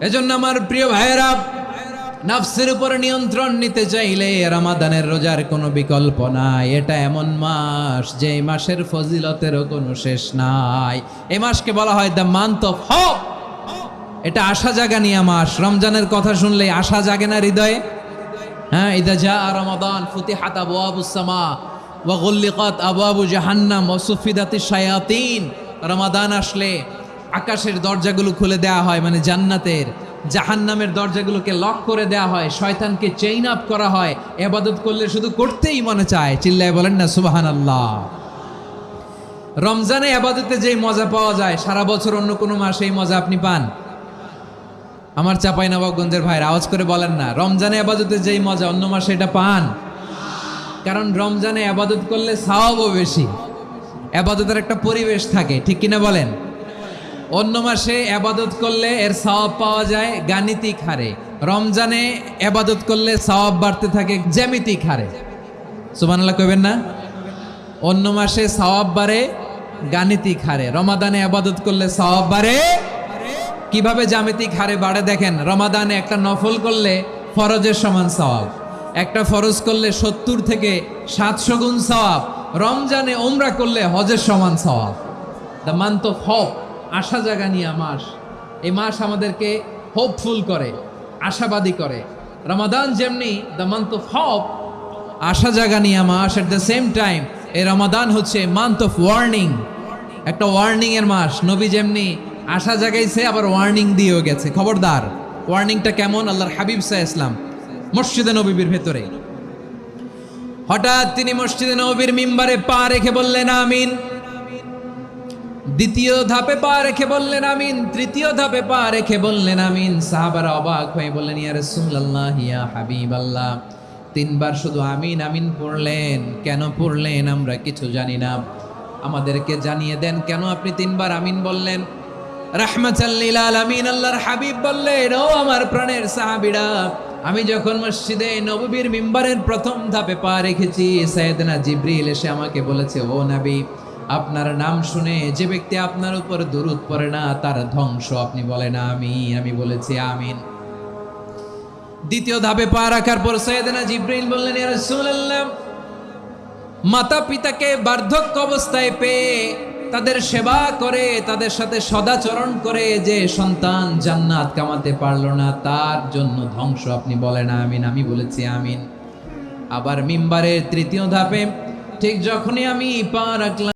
এজন্য আমার প্রিয় ভাইয়েরা, নফসের উপর নিয়ন্ত্রণ নিতে চাইলে রমাদানের রোজার কোনো বিকল্প নাই। এটা এমন মাস যে মাসের ফজিলতেরও কোনো শেষ নাই। এই মাসকে বলা হয় দ্য মান্থ অফ হোপ। এটা আশা জাগানিয়া মাস। রমজানের কথা শুনলে আশা জাগে না হৃদয়ে? হ্যাঁ, ইদা জা রমাদান ফুতিহাত আবওয়াবুস সামা ওয়া গুল্লিকাত আবওয়াবু জাহান্নাম ওয়া সুফিদাতিশ শায়াতিন। রমাদান আসলে আকাশের দরজাগুলো খুলে দেওয়া হয়, মানে জান্নাতের। জাহান্নামের দরজাগুলোকে লক করে দেওয়া হয়, শয়তানকে চেইন আপ করা হয়। ইবাদত করলে শুধু করতেই মনে চায়। চিল্লায় বলেন না সুবহানাল্লাহ। রমজানে ইবাদতে যেই মজা পাওয়া যায়, সারা বছর অন্য কোনো মাসে এই মজা আপনি পান? আমার চাঁপাইনবাবগঞ্জের ভাইরা আওয়াজ করে বলেন না, রমজানে ইবাদতে যেই মজা অন্য মাসে এটা পান? কারণ রমজানে ইবাদত করলে সওয়াবও বেশি, ইবাদতের একটা পরিবেশ থাকে, ঠিক কিনা বলেন? অন্য মাসে ইবাদত করলে এর সওয়াব পাওয়া যায় গাণিতিক হারে, রমজানে ইবাদত করলে সওয়াব বাড়তে থাকে জ্যামিতিক হারে। সুবহানাল্লাহ কইবেন না? অন্য মাসে সওয়াব বাড়ে গাণিতিক হারে, রমাদানে ইবাদত করলে সওয়াব বাড়ে কিভাবে জ্যামিতিক হারে বাড়ে দেখেন। রমাদানে একটা নফল করলে ফরজের সমান সওয়াব, একটা ফরজ করলে 70 থেকে 700 গুণ সওয়াব। রমজানে উমরা করলে হজের সমান সওয়াব। দ্য মান্থ অফ হোপ, আশা জাগানিয়া মাস। এই মাস আমাদেরকে হোপফুল করে, আশাবাদী করে। রমাদান যেমনি দ্য মান্থ অফ হোপ, আশা জাগানিয়া মাস, এট দ্য সেম টাইম এই রমাদান হচ্ছে মান্থ অফ ওয়ার্নিং, একটা ওয়ার্নিং এর মাস। নবী যেমনি আশা জাগাইছে, আবার ওয়ার্নিং দিয়েও গেছে, খবরদার। ওয়ার্নিংটা কেমন? আল্লাহর হাবিব সাল্লাল্লাহু আলাইহি ওয়াসাল্লাম মসজিদে নববীর ভেতরে হঠাৎ তিনি মসজিদে নববীর মিম্বারে পা রেখে বললেন আমিন। দ্বিতীয় ধাপে পা রেখে বললেন আমিন, তৃতীয় ধাপে পা রেখে বললেন আমিন। সাহাবারা অবাক হয়ে বললেন, ইয়া রাসূলুল্লাহ, ইয়া হাবিবাল্লাহ, 3 বার শুধু আমিন আমিন পড়লেন, কেন পড়লেন আমরা কিছু জানি না, আমাদেরকে জানিয়ে দেন কেন আপনি 3 বার আমিন বললেন। রাহমাতাল লিল আলামিন আল্লাহর হাবিব বললেন, ও আমার প্রাণের সাহাবীরা, আমি যখন মসজিদে নববীর মিম্বারের প্রথম ধাপে পা রেখেছি, সাইয়েদনা জিবরিল এসে আমাকে বলেছে, ও নবী, আপনার নাম শুনে যে ব্যক্তি আপনার উপর দুরূদ পড়ে না তার ধ্বংস। আপনি বলেন আমি বলেছি আমিন। দ্বিতীয় ধাপে পা রাখার পর সাইয়েদনা জিবরিল বললেন, ইয়া রাসূলুল্লাহ, মাতা পিতাকে বার্ধক্য অবস্থায় পেয়ে তাদের সেবা করে, তাদের সাথে সদাচরণ করে যে সন্তান জান্নাত কামাতে পারলো না, তার জন্য ধ্বংস। আপনি বলেন আমিন। আমি বলেছি আমিন। আবার মিম্বারের তৃতীয় ধাপে ঠিক যখনই আমি পা রাখলাম,